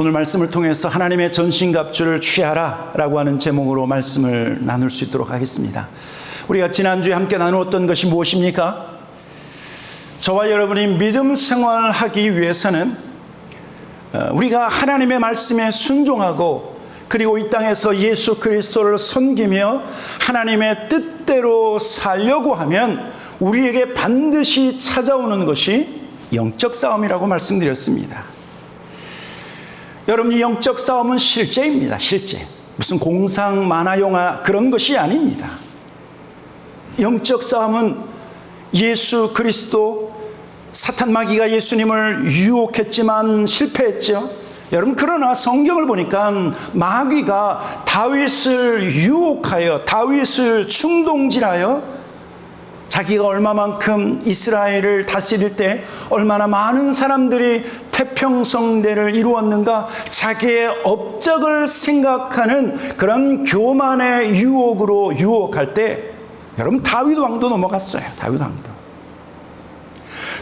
오늘 말씀을 통해서 하나님의 전신갑주를 취하라 라고 하는 제목으로 말씀을 나눌 수 있도록 하겠습니다. 우리가 지난주에 함께 나누었던 것이 무엇입니까? 저와 여러분이 믿음 생활하기 위해서는 우리가 하나님의 말씀에 순종하고 그리고 이 땅에서 예수 그리스도를 섬기며 하나님의 뜻대로 살려고 하면 우리에게 반드시 찾아오는 것이 영적 싸움이라고 말씀드렸습니다. 여러분, 이 영적 싸움은 실제입니다. 실제. 무슨 공상, 만화, 영화 그런 것이 아닙니다. 영적 싸움은 예수 그리스도, 사탄 마귀가 예수님을 유혹했지만 실패했죠. 여러분, 그러나 성경을 보니까 마귀가 다윗을 유혹하여 다윗을 충동질하여 자기가 얼마만큼 이스라엘을 다스릴 때 얼마나 많은 사람들이 태평성대를 이루었는가, 자기의 업적을 생각하는 그런 교만의 유혹으로 유혹할 때 여러분, 다윗 왕도 넘어갔어요. 다윗 왕도.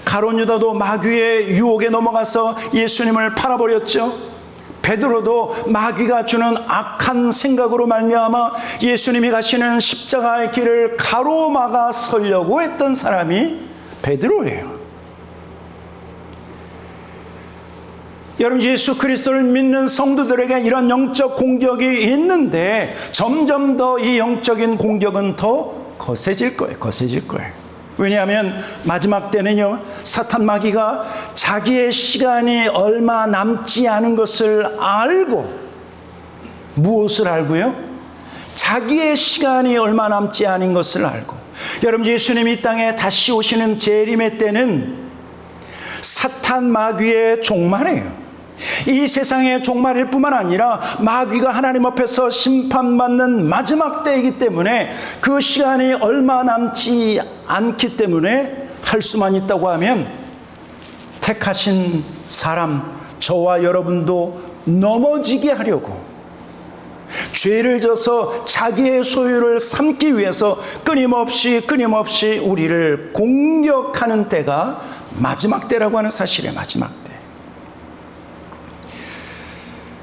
가룟 유다도 마귀의 유혹에 넘어가서 예수님을 팔아버렸죠. 베드로도 마귀가 주는 악한 생각으로 말미암아 예수님이 가시는 십자가의 길을 가로막아 서려고 했던 사람이 베드로예요. 여러분, 예수 그리스도를 믿는 성도들에게 이런 영적 공격이 있는데 점점 더 이 영적인 공격은 더 거세질 거예요. 거세질 거예요. 왜냐하면 마지막 때는요, 사탄 마귀가 자기의 시간이 얼마 남지 않은 것을 알고, 무엇을 알고요? 자기의 시간이 얼마 남지 않은 것을 알고. 여러분, 예수님이 이 땅에 다시 오시는 재림의 때는 사탄 마귀의 종말이에요. 이 세상의 종말일 뿐만 아니라 마귀가 하나님 앞에서 심판받는 마지막 때이기 때문에 그 시간이 얼마 남지 않기 때문에 할 수만 있다고 하면 택하신 사람, 저와 여러분도 넘어지게 하려고, 죄를 져서 자기의 소유를 삼기 위해서 끊임없이 우리를 공격하는 때가 마지막 때라고 하는 사실이에요. 마지막 때.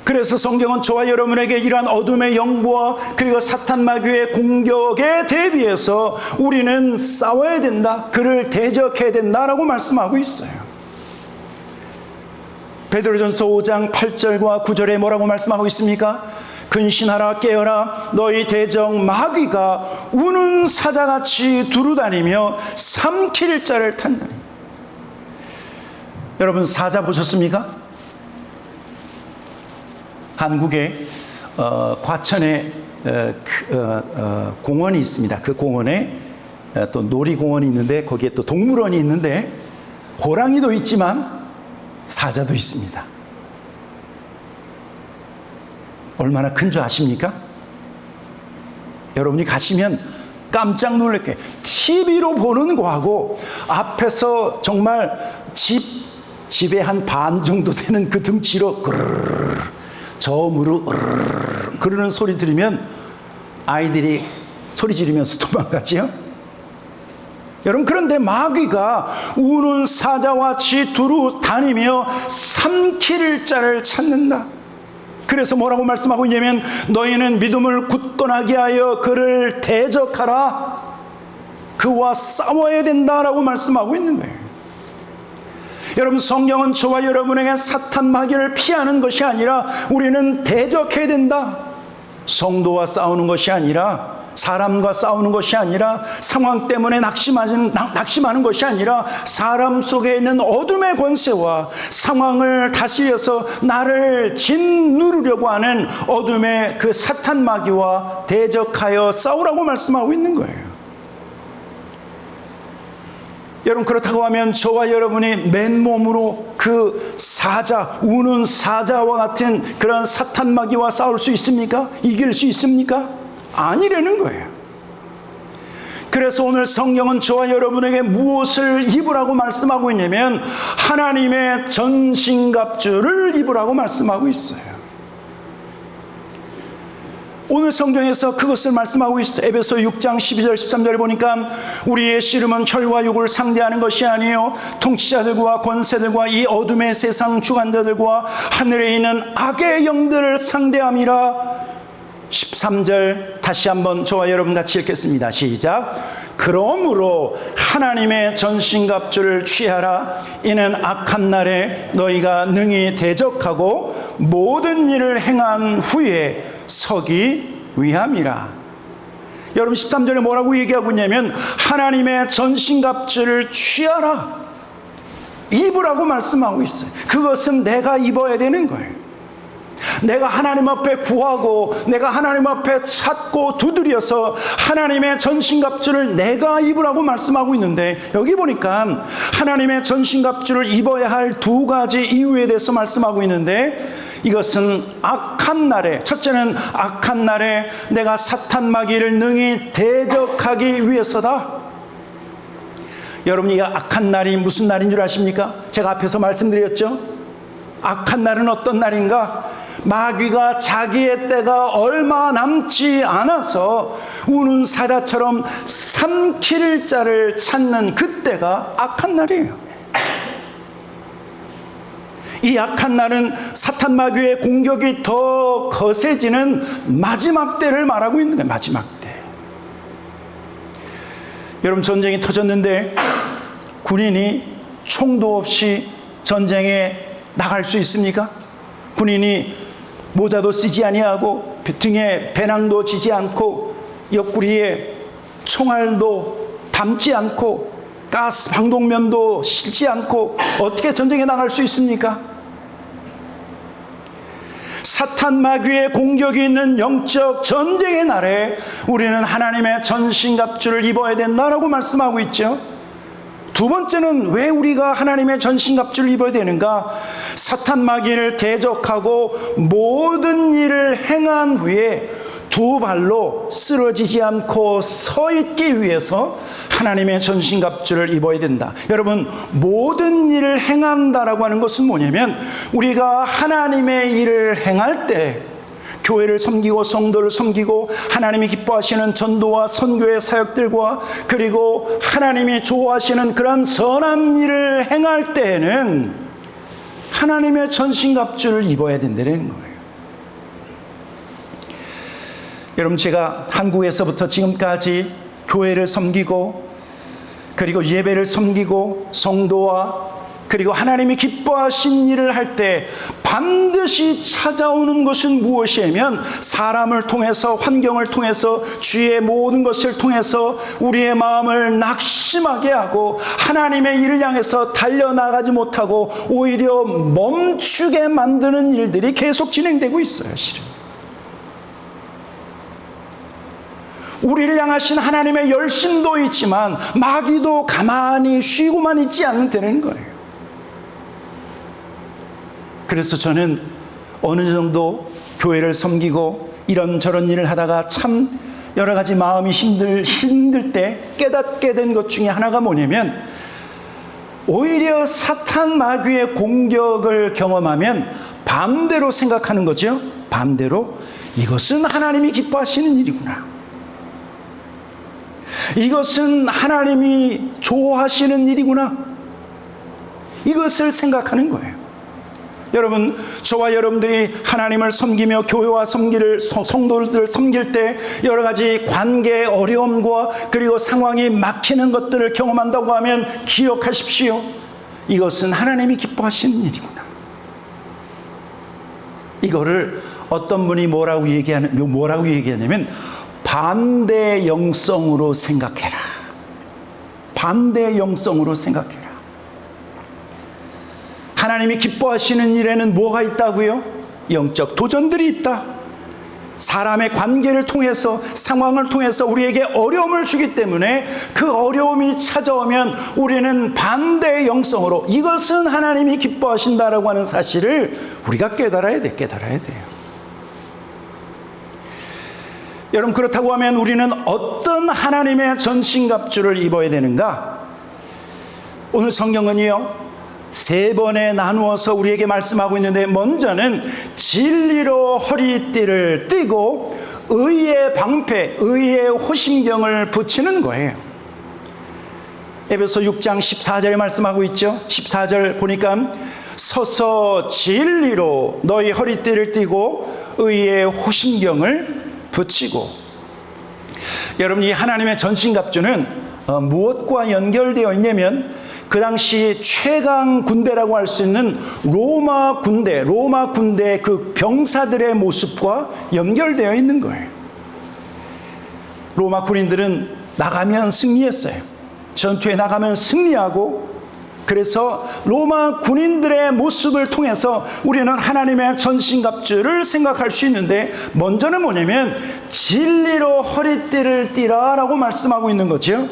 그래서 성경은 저와 여러분에게 이러한 어둠의 영부와 그리고 사탄 마귀의 공격에 대비해서 우리는 싸워야 된다, 그를 대적해야 된다라고 말씀하고 있어요. 베드로전서 5장 8절과 9절에 뭐라고 말씀하고 있습니까? 근신하라, 깨어라, 너희 대적 마귀가 우는 사자같이 두루다니며 삼킬 자를 탔나니. 여러분, 사자 보셨습니까? 한국에 과천에 공원이 있습니다. 그 공원에 또 놀이공원이 있는데 거기에 또 동물원이 있는데 호랑이도 있지만 사자도 있습니다. 얼마나 큰 줄 아십니까? 여러분이 가시면 깜짝 놀랄 거예요. TV로 보는 거하고 앞에서 정말 집의 한 반 정도 되는 그 등치로 저음으로 그러는 소리 들으면 아이들이 소리 지르면서 도망가지요. 여러분, 그런데 마귀가 우는 사자같이 두루 다니며 삼킬 자를 찾는다. 그래서 뭐라고 말씀하고 있냐면 너희는 믿음을 굳건하게 하여 그를 대적하라, 그와 싸워야 된다라고 말씀하고 있는 거예요. 여러분, 성경은 저와 여러분에게 사탄 마귀를 피하는 것이 아니라 우리는 대적해야 된다. 성도와 싸우는 것이 아니라, 사람과 싸우는 것이 아니라, 상황 때문에 낙심하는 것이 아니라 사람 속에 있는 어둠의 권세와 상황을 다스려서 나를 짓누르려고 하는 어둠의 그 사탄 마귀와 대적하여 싸우라고 말씀하고 있는 거예요. 여러분, 그렇다고 하면 저와 여러분이 맨몸으로 그 사자, 우는 사자와 같은 그런 사탄 마귀와 싸울 수 있습니까? 이길 수 있습니까? 아니라는 거예요. 그래서 오늘 성경은 저와 여러분에게 무엇을 입으라고 말씀하고 있냐면 하나님의 전신갑주를 입으라고 말씀하고 있어요. 오늘 성경에서 그것을 말씀하고 있어요. 에베소 6장 12절 13절에 보니까 우리의 씨름은 혈과 육을 상대하는 것이 아니요 통치자들과 권세들과 이 어둠의 세상 주관자들과 하늘에 있는 악의 영들을 상대함이라. 13절 다시 한번 저와 여러분 같이 읽겠습니다. 시작. 그러므로 하나님의 전신갑주를 취하라. 이는 악한 날에 너희가 능히 대적하고 모든 일을 행한 후에 서기 위함이라. 여러분 13절에 뭐라고 얘기하고 있냐면 하나님의 전신갑주를 취하라, 입으라고 말씀하고 있어요. 그것은 내가 입어야 되는 거예요. 내가 하나님 앞에 구하고 내가 하나님 앞에 찾고 두드려서 하나님의 전신갑주를 내가 입으라고 말씀하고 있는데, 여기 보니까 하나님의 전신갑주를 입어야 할 두 가지 이유에 대해서 말씀하고 있는데, 이것은 악한 날에, 첫째는 악한 날에 내가 사탄 마귀를 능히 대적하기 위해서다. 여러분, 이 악한 날이 무슨 날인 줄 아십니까? 제가 앞에서 말씀드렸죠. 악한 날은 어떤 날인가? 마귀가 자기의 때가 얼마 남지 않아서 우는 사자처럼 삼킬 자를 찾는 그때가 악한 날이에요. 이 악한 날은 사탄 마귀의 공격이 더 거세지는 마지막 때를 말하고 있는 거예요. 마지막 때. 여러분, 전쟁이 터졌는데 군인이 총도 없이 전쟁에 나갈 수 있습니까? 군인이 모자도 쓰지 아니하고 등에 배낭도 지지 않고 옆구리에 총알도 담지 않고 가스 방독면도 실지 않고 어떻게 전쟁에 나갈 수 있습니까? 사탄 마귀의 공격이 있는 영적 전쟁의 날에 우리는 하나님의 전신갑주를 입어야 된다라고 말씀하고 있죠. 두 번째는 왜 우리가 하나님의 전신갑주를 입어야 되는가? 사탄 마귀를 대적하고 모든 일을 행한 후에 두 발로 쓰러지지 않고 서 있기 위해서 하나님의 전신갑주를 입어야 된다. 여러분, 모든 일을 행한다라고 하는 것은 뭐냐면 우리가 하나님의 일을 행할 때 교회를 섬기고 성도를 섬기고 하나님이 기뻐하시는 전도와 선교의 사역들과 그리고 하나님이 좋아하시는 그런 선한 일을 행할 때에는 하나님의 전신갑주를 입어야 된다는 거예요. 여러분, 제가 한국에서부터 지금까지 교회를 섬기고 그리고 예배를 섬기고 성도와 그리고 하나님이 기뻐하신 일을 할 때 반드시 찾아오는 것은 무엇이냐면 사람을 통해서, 환경을 통해서, 주의 모든 것을 통해서 우리의 마음을 낙심하게 하고 하나님의 일을 향해서 달려나가지 못하고 오히려 멈추게 만드는 일들이 계속 진행되고 있어요. 실은 우리를 향하신 하나님의 열심도 있지만 마귀도 가만히 쉬고만 있지 않는다는 거예요. 그래서 저는 어느 정도 교회를 섬기고 이런저런 일을 하다가 참 여러 가지 마음이 힘들 때 깨닫게 된 것 중에 하나가 뭐냐면 오히려 사탄 마귀의 공격을 경험하면 반대로 생각하는 거죠. 반대로 이것은 하나님이 기뻐하시는 일이구나. 이것은 하나님이 좋아하시는 일이구나. 이것을 생각하는 거예요. 여러분, 저와 여러분들이 하나님을 섬기며 교회와 성도들을 섬길 때 여러 가지 관계의 어려움과 그리고 상황이 막히는 것들을 경험한다고 하면 기억하십시오. 이것은 하나님이 기뻐하시는 일이구나. 이거를 어떤 분이 뭐라고 얘기하냐면 반대 영성으로 생각해라. 반대 영성으로 생각해라. 하나님이 기뻐하시는 일에는 뭐가 있다고요? 영적 도전들이 있다. 사람의 관계를 통해서, 상황을 통해서 우리에게 어려움을 주기 때문에 그 어려움이 찾아오면 우리는 반대의 영성으로 이것은 하나님이 기뻐하신다라고 하는 사실을 우리가 깨달아야 돼요. 여러분, 그렇다고 하면 우리는 어떤 하나님의 전신갑주를 입어야 되는가? 오늘 성경은요, 세 번에 나누어서 우리에게 말씀하고 있는데, 먼저는 진리로 허리띠를 띠고 의의 방패, 의의 호심경을 붙이는 거예요. 에베소 6장 14절에 말씀하고 있죠. 14절 보니까 서서 진리로 너희 허리띠를 띠고 의의 호심경을 붙이고. 여러분, 이 하나님의 전신갑주는 무엇과 연결되어 있냐면 그 당시 최강 군대라고 할 수 있는 로마 군대 그 병사들의 모습과 연결되어 있는 거예요. 로마 군인들은 나가면 승리했어요. 전투에 나가면 승리하고, 그래서 로마 군인들의 모습을 통해서 우리는 하나님의 전신갑주를 생각할 수 있는데, 먼저는 뭐냐면 진리로 허리띠를 띠라 라고 말씀하고 있는 거죠.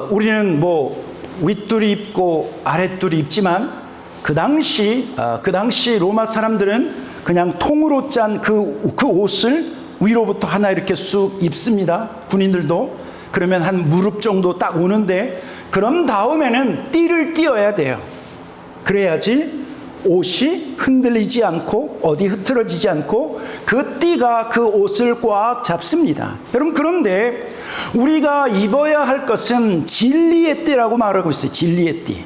우리는 뭐 윗둘이 입고 아랫둘이 입지만 그 당시 로마 사람들은 그냥 통으로 짠 그 옷을 위로부터 하나 이렇게 쑥 입습니다. 군인들도. 그러면 한 무릎 정도 딱 오는데, 그런 다음에는 띠를 띄어야 돼요. 그래야지 옷이 흔들리지 않고 어디 흐트러지지 않고 그 띠가 그 옷을 꽉 잡습니다. 여러분, 그런데 우리가 입어야 할 것은 진리의 띠라고 말하고 있어요. 진리의 띠.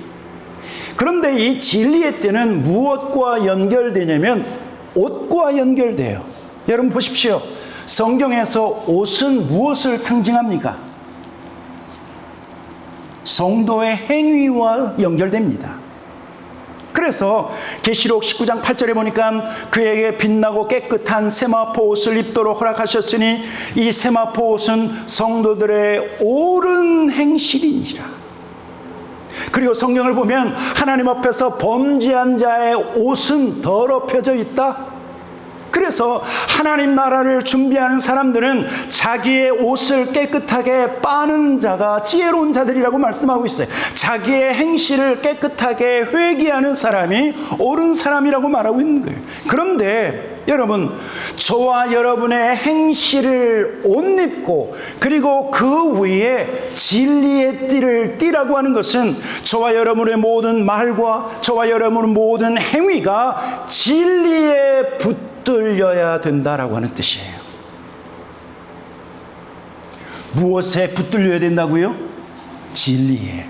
그런데 이 진리의 띠는 무엇과 연결되냐면 옷과 연결돼요. 여러분 보십시오. 성경에서 옷은 무엇을 상징합니까? 성도의 행위와 연결됩니다. 그래서 계시록 19장 8절에 보니까 그에게 빛나고 깨끗한 세마포 옷을 입도록 허락하셨으니 이 세마포 옷은 성도들의 옳은 행실이니라. 그리고 성경을 보면 하나님 앞에서 범죄한 자의 옷은 더럽혀져 있다. 그래서 하나님 나라를 준비하는 사람들은 자기의 옷을 깨끗하게 빠는 자가 지혜로운 자들이라고 말씀하고 있어요. 자기의 행실을 깨끗하게 회개하는 사람이 옳은 사람이라고 말하고 있는 거예요. 그런데 여러분, 저와 여러분의 행실을 옷 입고 그리고 그 위에 진리의 띠를 띠라고 하는 것은 저와 여러분의 모든 말과 저와 여러분의 모든 행위가 진리에 붙들려야 된다라고 하는 뜻이에요. 무엇에 붙들려야 된다고요? 진리에.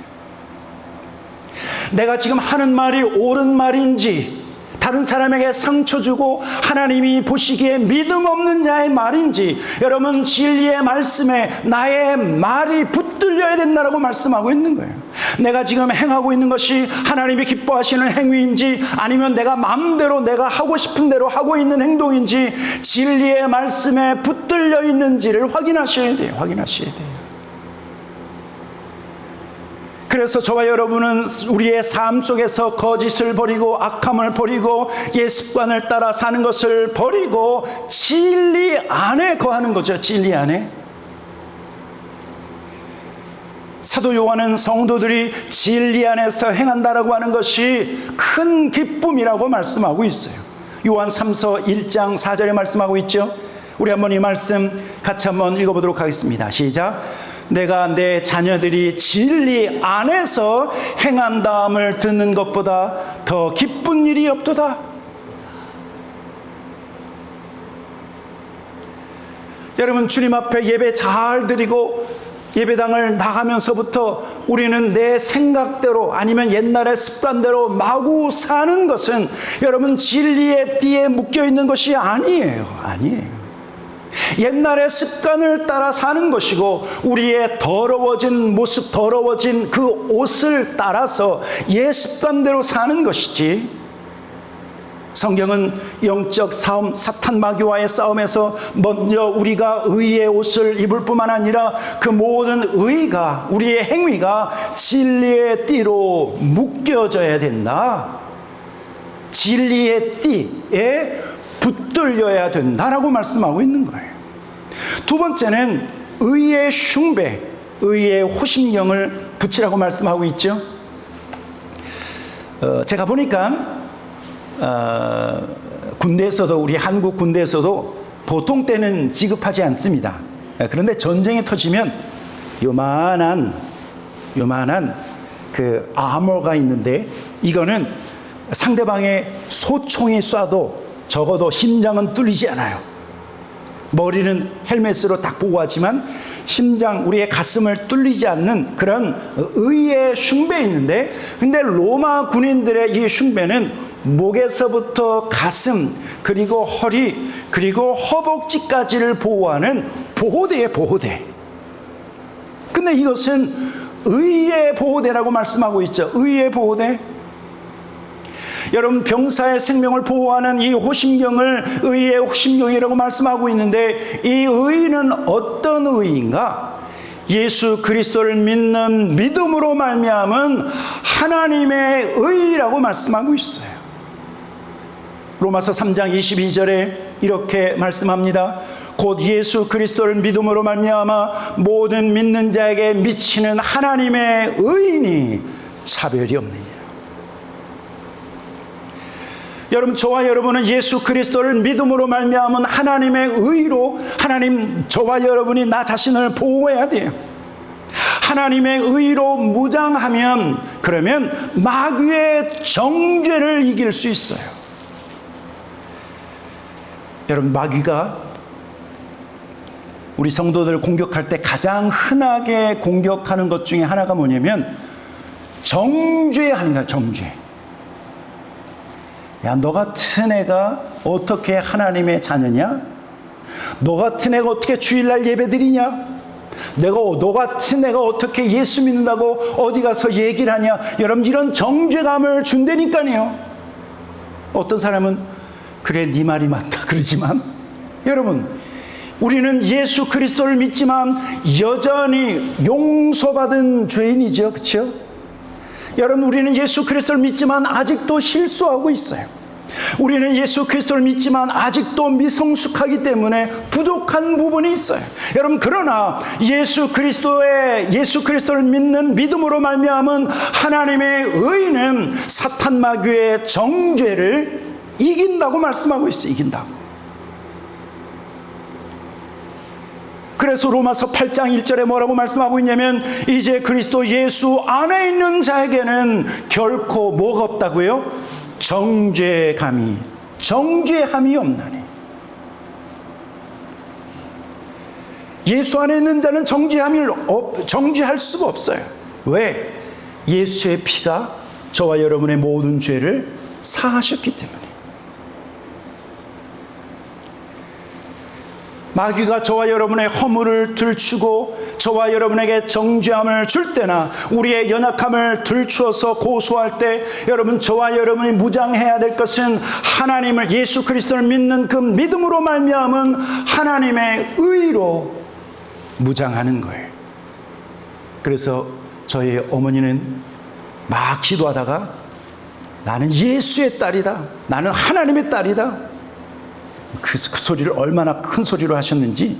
내가 지금 하는 말이 옳은 말인지, 다른 사람에게 상처 주고 하나님이 보시기에 믿음 없는 자의 말인지, 여러분 진리의 말씀에 나의 말이 붙들려야 된다라고 말씀하고 있는 거예요. 내가 지금 행하고 있는 것이 하나님이 기뻐하시는 행위인지, 아니면 내가 마음대로 내가 하고 싶은 대로 하고 있는 행동인지, 진리의 말씀에 붙들려 있는지를 확인하셔야 돼요. 확인하셔야 돼요. 그래서 저와 여러분은 우리의 삶 속에서 거짓을 버리고 악함을 버리고 옛 습관을 따라 사는 것을 버리고 진리 안에 거하는 거죠. 진리 안에. 사도 요한은 성도들이 진리 안에서 행한다라고 하는 것이 큰 기쁨이라고 말씀하고 있어요. 요한 3서 1장 4절에 말씀하고 있죠. 우리 한번 이 말씀 같이 한번 읽어보도록 하겠습니다. 시작. 내가 내 자녀들이 진리 안에서 행한다함을 듣는 것보다 더 기쁜 일이 없도다. 여러분, 주님 앞에 예배 잘 드리고 예배당을 나가면서부터 우리는 내 생각대로 아니면 옛날의 습관대로 마구 사는 것은 여러분 진리의 띠에 묶여있는 것이 아니에요. 아니에요. 옛날의 습관을 따라 사는 것이고, 우리의 더러워진 모습, 더러워진 그 옷을 따라서 옛 습관대로 사는 것이지, 성경은 영적 싸움, 사탄 마귀와의 싸움에서 먼저 우리가 의의 옷을 입을 뿐만 아니라 그 모든 의가, 우리의 행위가 진리의 띠로 묶여져야 된다. 진리의 띠에 붙들려야 된다라고 말씀하고 있는 거예요. 두 번째는 의의 흉배, 의의 호심경을 붙이라고 말씀하고 있죠. 제가 보니까 군대에서도, 우리 한국 군대에서도 보통 때는 지급하지 않습니다. 그런데 전쟁이 터지면 요만한 그 아머가 있는데, 이거는 상대방의 소총이 쏴도 적어도 심장은 뚫리지 않아요. 머리는 헬멧으로 딱 보호하지만 심장, 우리의 가슴을 뚫리지 않는 그런 의의 숭배 있는데, 근데 로마 군인들의 이 숭배는 목에서부터 가슴, 그리고 허리, 그리고 허벅지까지를 보호하는 보호대예요, 보호대. 근데 이것은 의의 보호대라고 말씀하고 있죠. 의의 보호대. 여러분, 병사의 생명을 보호하는 이 호심경을 의의 호심경이라고 말씀하고 있는데, 이 의는 어떤 의인가? 예수 그리스도를 믿는 믿음으로 말미암은 하나님의 의라고 말씀하고 있어요. 로마서 3장 22절에 이렇게 말씀합니다. 곧 예수 그리스도를 믿음으로 말미암아 모든 믿는 자에게 미치는 하나님의 의인이 차별이 없느니라. 여러분, 저와 여러분은 예수 그리스도를 믿음으로 말미암은 하나님의 의로, 하나님, 저와 여러분이 나 자신을 보호해야 돼요. 하나님의 의로 무장하면, 그러면 마귀의 정죄를 이길 수 있어요. 여러분, 마귀가 우리 성도들을 공격할 때 가장 흔하게 공격하는 것 중에 하나가 뭐냐면 정죄하는 거야, 정죄. 야, 너 같은 애가 어떻게 하나님의 자녀냐? 너 같은 애가 어떻게 주일날 예배 드리냐? 너 같은 애가 어떻게 예수 믿는다고 어디 가서 얘기를 하냐? 여러분, 이런 정죄감을 준다니까요. 어떤 사람은 그래, 네 말이 맞다 그러지만, 여러분, 우리는 예수 그리스도를 믿지만 여전히 용서받은 죄인이죠, 그렇죠? 여러분, 우리는 예수 그리스도를 믿지만 아직도 실수하고 있어요. 우리는 예수 그리스도를 믿지만 아직도 미성숙하기 때문에 부족한 부분이 있어요. 여러분, 그러나 예수 그리스도를 믿는 믿음으로 말미암은 하나님의 의는 사탄 마귀의 정죄를 이긴다고 말씀하고 있어요. 이긴다고. 그래서 로마서 8장 1절에 뭐라고 말씀하고 있냐면, 이제 그리스도 예수 안에 있는 자에게는 결코 뭐가 없다고요? 정죄함이 없나니. 예수 안에 있는 자는 정죄할 수가 없어요. 왜? 예수의 피가 저와 여러분의 모든 죄를 사하셨기 때문에. 마귀가 저와 여러분의 허물을 들추고 저와 여러분에게 정죄함을 줄 때나 우리의 연약함을 들추어서 고소할 때, 여러분, 저와 여러분이 무장해야 될 것은 하나님을, 예수 그리스도를 믿는 그 믿음으로 말미암은 하나님의 의로 무장하는 거예요. 그래서 저희 어머니는 막 기도하다가 나는 예수의 딸이다, 나는 하나님의 딸이다, 그 소리를 얼마나 큰 소리로 하셨는지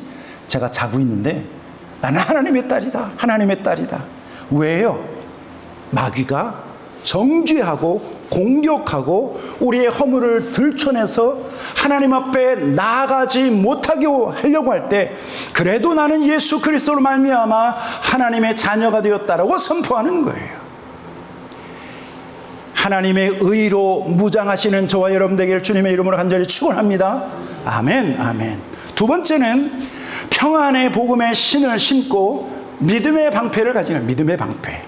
제가 자고 있는데, 나는 하나님의 딸이다, 하나님의 딸이다. 왜요? 마귀가 정죄하고 공격하고 우리의 허물을 들춰내서 하나님 앞에 나아가지 못하게 하려고 할 때, 그래도 나는 예수 그리스도로 말미암아 하나님의 자녀가 되었다라고 선포하는 거예요. 하나님의 의로 무장하시는 저와 여러분 되기를 주님의 이름으로 간절히 축원합니다. 아멘, 아멘. 두 번째는 평안의 복음의 신을 신고 믿음의 방패를 가지는 거예요. 믿음의 방패.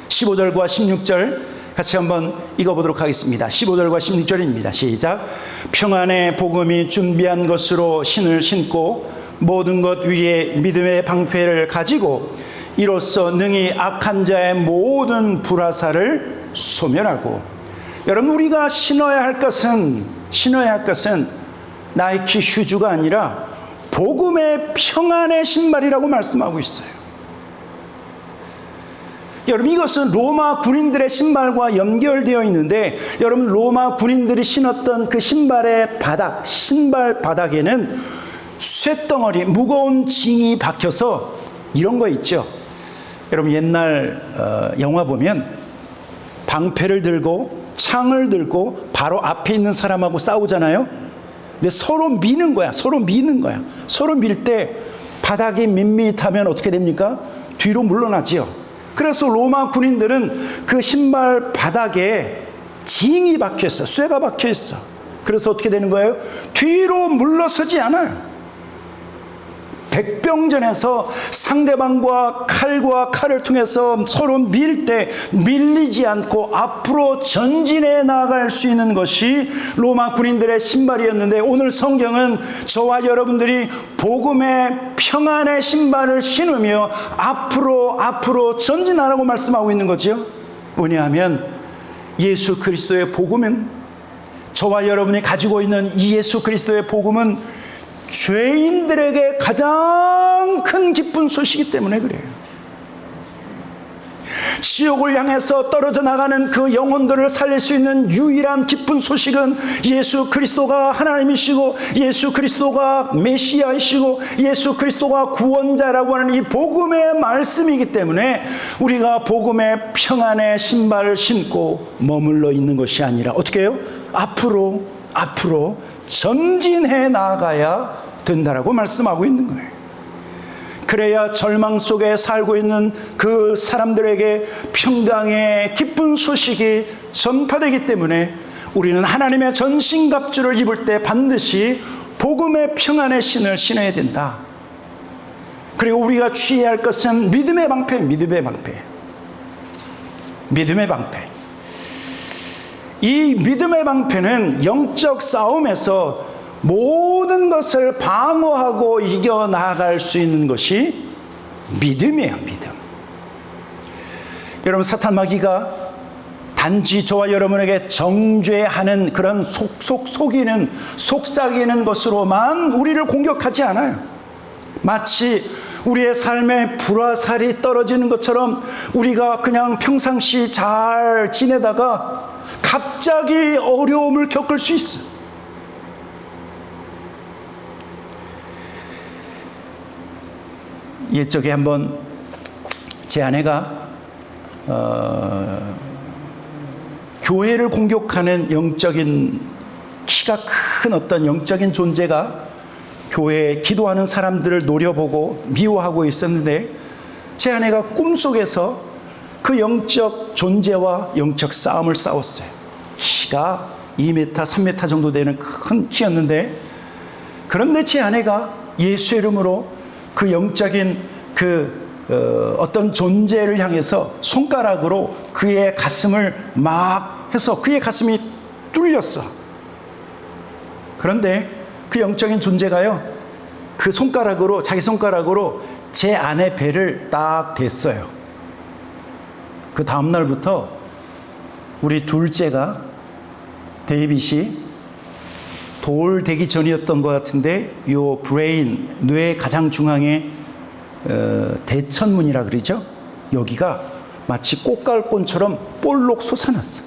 15절과 16절 같이 한번 읽어보도록 하겠습니다. 15절과 16절입니다. 시작. 평안의 복음이 준비한 것으로 신을 신고 모든 것 위에 믿음의 방패를 가지고 이로써 능히 악한 자의 모든 불화살을 소멸하고. 여러분, 우리가 신어야 할 것은 나이키 슈즈가 아니라 복음의 평안의 신발이라고 말씀하고 있어요. 여러분, 이것은 로마 군인들의 신발과 연결되어 있는데, 여러분, 로마 군인들이 신었던 그 신발 바닥에는 쇳덩어리, 무거운 징이 박혀서 이런 거 있죠. 여러분, 옛날 영화 보면 방패를 들고 창을 들고 바로 앞에 있는 사람하고 싸우잖아요. 근데 서로 미는 거야. 서로 밀 때 바닥이 밋밋하면 어떻게 됩니까? 뒤로 물러나지요. 그래서 로마 군인들은 그 신발 바닥에 징이 박혀 있어, 쇠가 박혀 있어. 그래서 어떻게 되는 거예요? 뒤로 물러서지 않아요. 백병전에서 상대방과 칼을 통해서 서로 밀 때 밀리지 않고 앞으로 전진해 나아갈 수 있는 것이 로마 군인들의 신발이었는데, 오늘 성경은 저와 여러분들이 복음의 평안의 신발을 신으며 앞으로 전진하라고 말씀하고 있는 거죠. 왜냐하면 예수 그리스도의 복음은, 저와 여러분이 가지고 있는 이 예수 그리스도의 복음은 죄인들에게 가장 큰 기쁜 소식이기 때문에 그래요. 지옥을 향해서 떨어져 나가는 그 영혼들을 살릴 수 있는 유일한 기쁜 소식은 예수 그리스도가 하나님이시고, 예수 그리스도가 메시아이시고, 예수 그리스도가 구원자라고 하는 이 복음의 말씀이기 때문에 우리가 복음의 평안의 신발을 신고 머물러 있는 것이 아니라 어떻게 해요? 앞으로 전진해 나아가야 된다라고 말씀하고 있는 거예요. 그래야 절망 속에 살고 있는 그 사람들에게 평강의 기쁜 소식이 전파되기 때문에 우리는 하나님의 전신갑주를 입을 때 반드시 복음의 평안의 신을 신어야 된다. 그리고 우리가 취해야 할 것은 믿음의 방패. 이 믿음의 방패는 영적 싸움에서 모든 것을 방어하고 이겨나갈 수 있는 것이 믿음이에요. 믿음. 여러분, 사탄 마귀가 단지 저와 여러분에게 정죄하는 그런 속삭이는 것으로만 우리를 공격하지 않아요. 마치 우리의 삶에 불화살이 떨어지는 것처럼 우리가 그냥 평상시 잘 지내다가 갑자기 어려움을 겪을 수 있어요. 옛적에 한번 제 아내가 교회를 공격하는 영적인, 키가 큰 어떤 영적인 존재가 교회에 기도하는 사람들을 노려보고 미워하고 있었는데, 제 아내가 꿈속에서 그 영적 존재와 영적 싸움을 싸웠어요. 키가 2m, 3m 정도 되는 큰 키였는데, 그런데 제 아내가 예수의 이름으로 그 영적인 어떤 존재를 향해서 손가락으로 그의 가슴을 막 해서 그의 가슴이 뚫렸어. 그런데 그 영적인 존재가요, 그 손가락으로, 자기 손가락으로 제 아내 배를 딱 댔어요. 그 다음날부터 우리 둘째가, 데이빗이 돌 되기 전이었던 것 같은데, 요 브레인, 뇌 가장 중앙에 대천문이라 그러죠. 여기가 마치 꽃갈콘처럼 볼록 솟아났어.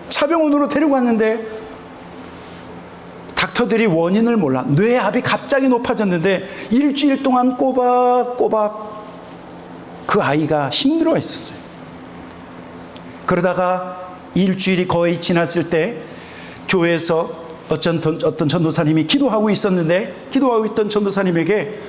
차병원으로 데리고 갔는데 닥터들이 원인을 몰라. 뇌압이 갑자기 높아졌는데 일주일 동안 꼬박꼬박 그 아이가 힘들어 했었어요. 그러다가 일주일이 거의 지났을 때 교회에서 어떤 전도사님이 기도하고 있었는데, 기도하고 있던 전도사님에게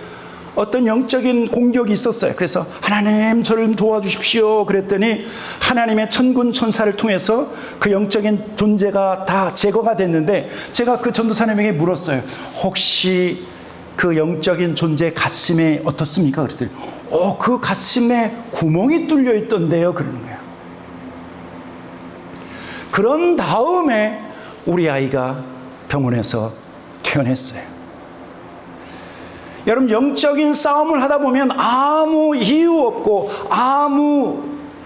어떤 영적인 공격이 있었어요. 그래서 하나님 저를 도와주십시오 그랬더니 하나님의 천군 천사를 통해서 그 영적인 존재가 다 제거가 됐는데, 제가 그 전도사님에게 물었어요. 혹시 그 영적인 존재 가슴에 어떻습니까? 그랬더니 그 가슴에 구멍이 뚫려 있던데요 그러는 거예요. 그런 다음에 우리 아이가 병원에서 퇴원했어요. 여러분, 영적인 싸움을 하다 보면 아무 이유 없고 아무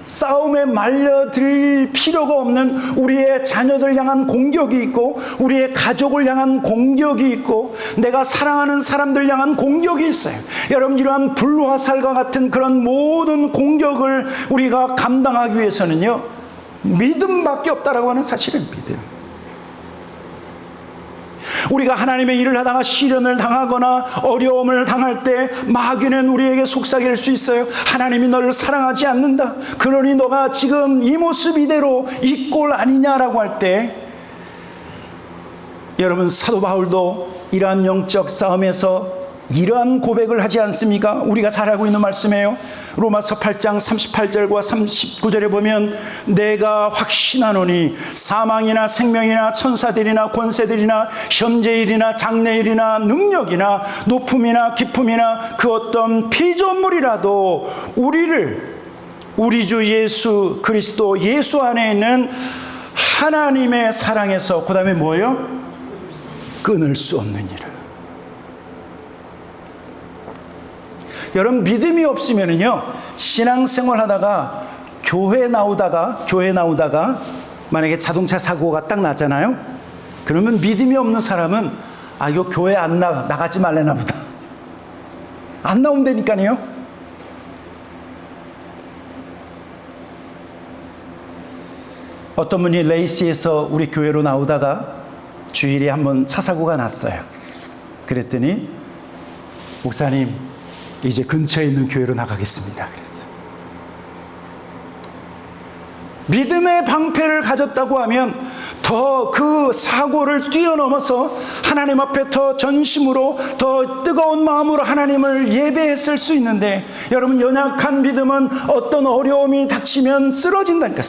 싸움에 말려들 필요가 없는 우리의 자녀들 향한 공격이 있고, 우리의 가족을 향한 공격이 있고, 내가 사랑하는 사람들 향한 공격이 있어요. 여러분, 이러한 불화살과 같은 그런 모든 공격을 우리가 감당하기 위해서는요, 믿음밖에 없다라고 하는 사실은 믿음. 우리가 하나님의 일을 하다가 시련을 당하거나 어려움을 당할 때 마귀는 우리에게 속삭일 수 있어요. 하나님이 너를 사랑하지 않는다. 그러니 너가 지금 이 모습 이대로 이 꼴 아니냐라고 할 때, 여러분, 사도 바울도 이러한 영적 싸움에서 이러한 고백을 하지 않습니까? 우리가 잘 알고 있는 말씀이에요. 로마서 8장 38절과 39절에 보면 내가 확신하노니 사망이나 생명이나 천사들이나 권세들이나 현재일이나 장래일이나 능력이나 높음이나 깊음이나 그 어떤 피조물이라도 우리를 우리 주 예수 그리스도 예수 안에 있는 하나님의 사랑에서 그 다음에 뭐예요? 끊을 수 없느니라. 여러분 믿음이 없으면요 신앙생활 하다가 교회 나오다가 만약에 자동차 사고가 딱 났잖아요. 그러면 믿음이 없는 사람은 이거 교회 안 나가지 말래나 보다. 안 나온다니까요. 어떤 분이 레이시에서 우리 교회로 나오다가 주일에 한번 차 사고가 났어요. 그랬더니 목사님 이제 근처에 있는 교회로 나가겠습니다. 그랬어요. 믿음의 방패를 가졌다고 하면 더 그 사고를 뛰어넘어서 하나님 앞에 더 전심으로 더 뜨거운 마음으로 하나님을 예배했을 수 있는데 여러분 연약한 믿음은 어떤 어려움이 닥치면 쓰러진다니까.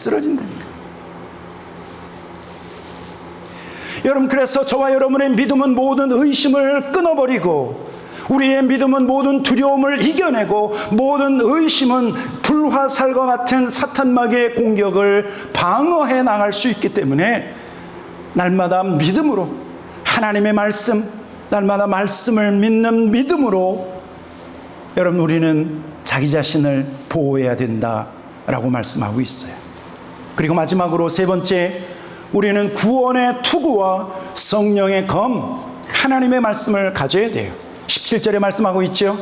여러분 그래서 저와 여러분의 믿음은 모든 의심을 끊어버리고 우리의 믿음은 모든 두려움을 이겨내고 모든 의심은 불화살과 같은 사탄마귀의 공격을 방어해 나갈 수 있기 때문에 날마다 믿음으로 하나님의 말씀, 날마다 말씀을 믿는 믿음으로 여러분 우리는 자기 자신을 보호해야 된다라고 말씀하고 있어요. 그리고 마지막으로 세 번째, 우리는 구원의 투구와 성령의 검, 하나님의 말씀을 가져야 돼요. 17절에 말씀하고 있죠.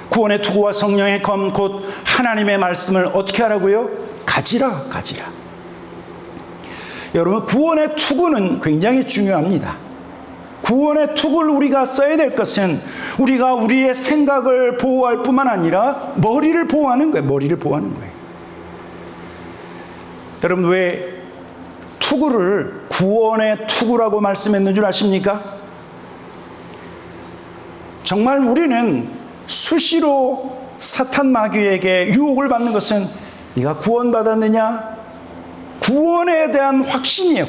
구원의 투구와 성령의 검 곧 하나님의 말씀을 어떻게 하라고요? 가지라. 여러분 구원의 투구는 굉장히 중요합니다. 구원의 투구를 우리가 써야 될 것은 우리가 우리의 생각을 보호할 뿐만 아니라 머리를 보호하는 거예요. 여러분 왜 투구를 구원의 투구라고 말씀했는 줄 아십니까? 정말 우리는 수시로 사탄 마귀에게 유혹을 받는 것은 네가 구원받았느냐? 구원에 대한 확신이에요.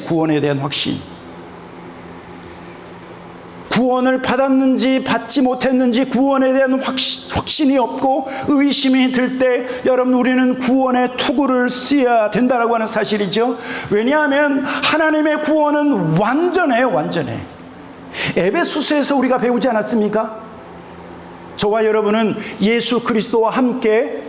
구원을 받았는지 받지 못했는지 구원에 대한 확신이 없고 의심이 들 때 여러분 우리는 구원의 투구를 써야 된다라고 하는 사실이죠. 왜냐하면 하나님의 구원은 완전해요. 에베소서에서 우리가 배우지 않았습니까? 저와 여러분은 예수 그리스도와 함께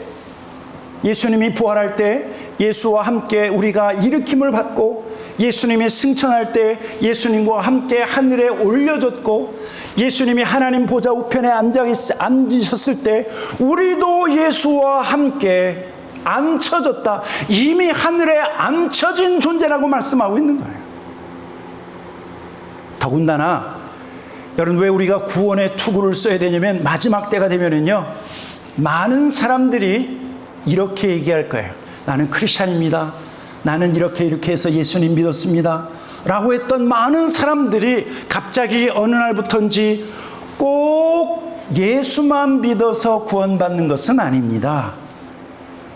예수님이 부활할 때 예수와 함께 우리가 일으킴을 받고 예수님이 승천할 때 예수님과 함께 하늘에 올려졌고 예수님이 하나님 보좌 우편에 앉으셨을 때 우리도 예수와 함께 앉혀졌다. 이미 하늘에 앉혀진 존재라고 말씀하고 있는 거예요. 더군다나 여러분 왜 우리가 구원의 투구를 써야 되냐면 마지막 때가 되면은요 많은 사람들이 이렇게 얘기할 거예요. 나는 크리스찬입니다. 나는 이렇게 해서 예수님 믿었습니다. 라고 했던 많은 사람들이 갑자기 어느 날부터인지 꼭 예수만 믿어서 구원받는 것은 아닙니다.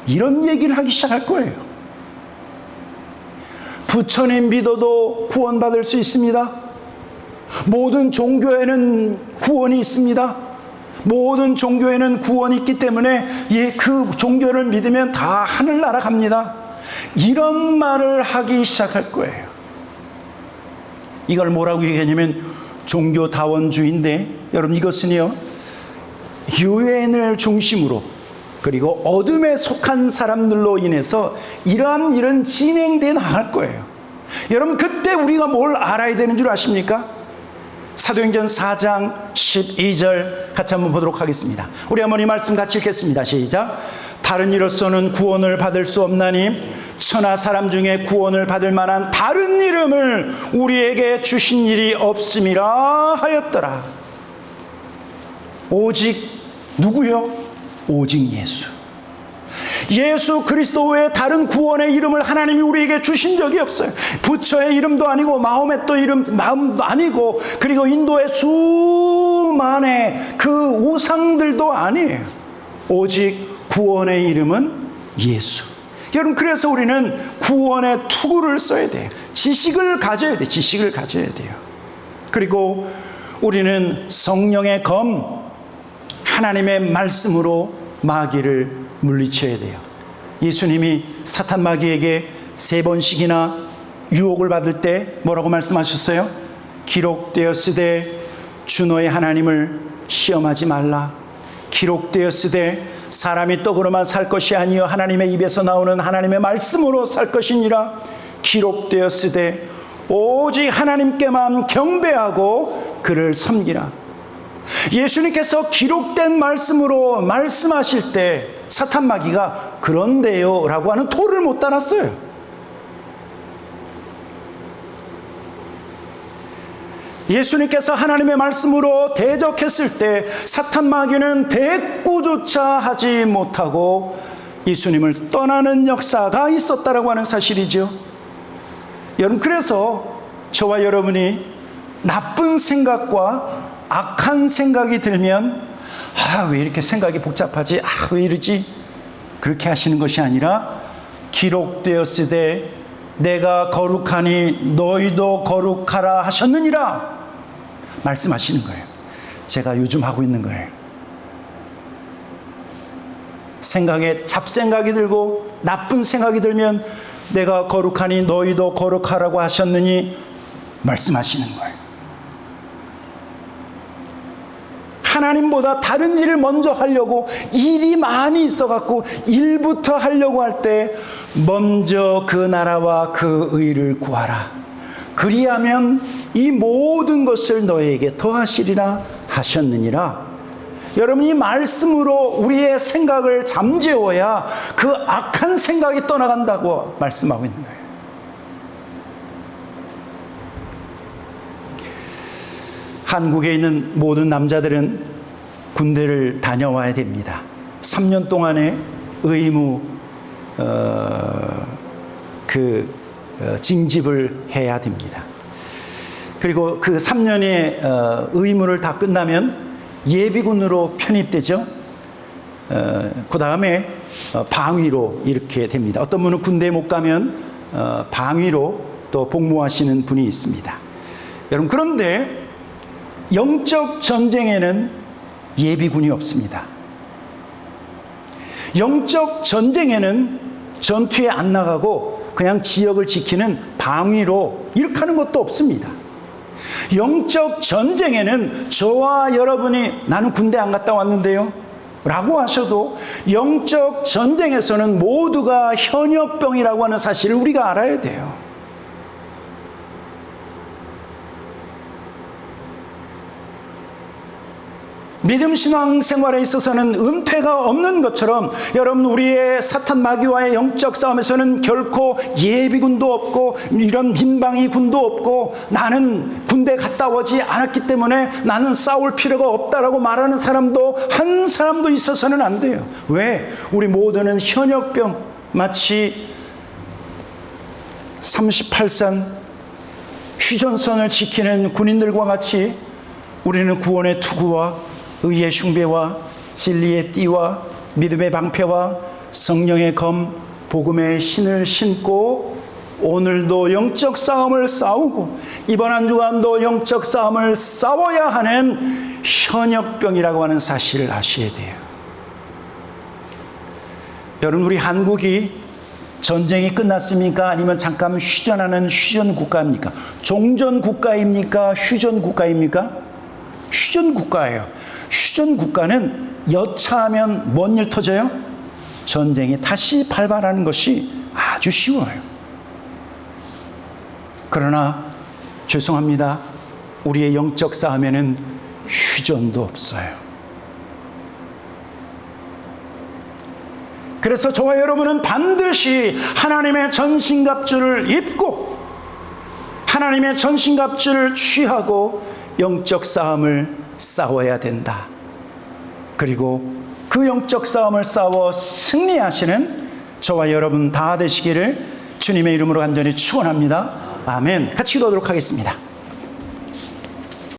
이런 얘기를 하기 시작할 거예요. 부처님 믿어도 구원받을 수 있습니다. 모든 종교에는 구원이 있습니다. 모든 종교에는 구원이 있기 때문에 그 종교를 믿으면 다 하늘나라 갑니다. 이런 말을 하기 시작할 거예요. 이걸 뭐라고 얘기하냐면 종교다원주의인데 여러분 이것은요 유엔을 중심으로 그리고 어둠에 속한 사람들로 인해서 이러한 일은 진행돼 나갈 거예요. 여러분 그때 우리가 뭘 알아야 되는 줄 아십니까? 사도행전 4장 12절 같이 한번 보도록 하겠습니다. 우리 한번 이 말씀 같이 읽겠습니다. 시작. 다른 이로서는 구원을 받을 수 없나니 천하 사람 중에 구원을 받을 만한 다른 이름을 우리에게 주신 일이 없음이라 하였더라. 오직 누구요? 오직 예수 그리스도 외에 다른 구원의 이름을 하나님이 우리에게 주신 적이 없어요. 부처의 이름도 아니고 마음도 아니고 그리고 인도의 수많은 만의 그 우상들도 아니에요. 오직 구원의 이름은 예수. 여러분, 그래서 우리는 구원의 투구를 써야 돼요. 지식을 가져야 돼요. 지식을 가져야 돼요. 그리고 우리는 성령의 검, 하나님의 말씀으로 마귀를 물리쳐야 돼요. 예수님이 사탄 마귀에게 3번씩이나 유혹을 받을 때 뭐라고 말씀하셨어요? 기록되었으되 주 너의 하나님을 시험하지 말라. 기록되었으되 사람이 떡으로만 살 것이 아니요 하나님의 입에서 나오는 하나님의 말씀으로 살 것이니라. 기록되었으되 오직 하나님께만 경배하고 그를 섬기라. 예수님께서 기록된 말씀으로 말씀하실 때 사탄 마귀가 그런데요 라고 하는 토를 못 달았어요. 예수님께서 하나님의 말씀으로 대적했을 때 사탄 마귀는 대꾸조차 하지 못하고 예수님을 떠나는 역사가 있었다라고 하는 사실이죠. 여러분, 그래서 저와 여러분이 나쁜 생각과 악한 생각이 들면 왜 이렇게 생각이 복잡하지? 왜 이러지? 그렇게 하시는 것이 아니라 기록되었으되 내가 거룩하니 너희도 거룩하라 하셨느니라 말씀하시는 거예요. 제가 요즘 하고 있는 거예요. 생각에 잡생각이 들고 나쁜 생각이 들면 내가 거룩하니 너희도 거룩하라고 하셨느니 말씀하시는 거예요. 하나님보다 다른 일을 먼저 하려고 일이 많이 있어갖고 일부터 하려고 할 때 먼저 그 나라와 그 의를 구하라. 그리하면 이 모든 것을 너에게 더하시리라 하셨느니라. 여러분, 이 말씀으로 우리의 생각을 잠재워야 그 악한 생각이 떠나간다고 말씀하고 있는 거예요. 한국에 있는 모든 남자들은 군대를 다녀와야 됩니다. 3년 동안의 의무 징집을 해야 됩니다. 그리고 그 3년의 의무를 다 끝나면 예비군으로 편입되죠. 그 다음에 방위로 이렇게 됩니다. 어떤 분은 군대에 못 가면 방위로 또 복무하시는 분이 있습니다. 여러분, 그런데 영적 전쟁에는 예비군이 없습니다. 영적 전쟁에는 전투에 안 나가고 그냥 지역을 지키는 방위로 이렇게 하는 것도 없습니다. 영적 전쟁에는 저와 여러분이 나는 군대 안 갔다 왔는데요 라고 하셔도 영적 전쟁에서는 모두가 현역병이라고 하는 사실을 우리가 알아야 돼요. 믿음 신앙 생활에 있어서는 은퇴가 없는 것처럼 여러분, 우리의 사탄 마귀와의 영적 싸움에서는 결코 예비군도 없고 이런 민방위 군도 없고 나는 군대 갔다 오지 않았기 때문에 나는 싸울 필요가 없다라고 말하는 사람도 한 사람도 있어서는 안 돼요. 왜? 우리 모두는 현역병, 마치 38산 휴전선을 지키는 군인들과 같이 우리는 구원의 투구와 의의 숭배와 진리의 띠와 믿음의 방패와 성령의 검, 복음의 신을 신고 오늘도 영적 싸움을 싸우고 이번 한 주간도 영적 싸움을 싸워야 하는 현역병이라고 하는 사실을 아셔야 돼요. 여러분, 우리 한국이 전쟁이 끝났습니까? 아니면 잠깐 휴전하는 휴전 국가입니까? 종전 국가입니까? 휴전 국가입니까? 휴전 국가예요. 휴전 국가는 여차하면 뭔 일 터져요? 전쟁이 다시 발발하는 것이 아주 쉬워요. 그러나 죄송합니다. 우리의 영적 싸움에는 휴전도 없어요. 그래서 저와 여러분은 반드시 하나님의 전신갑주를 입고 하나님의 전신갑주를 취하고 영적 싸움을 싸워야 된다. 그리고 그 영적 싸움을 싸워 승리하시는 저와 여러분 다 되시기를 주님의 이름으로 간절히 축원합니다. 아멘. 같이 기도하도록 하겠습니다.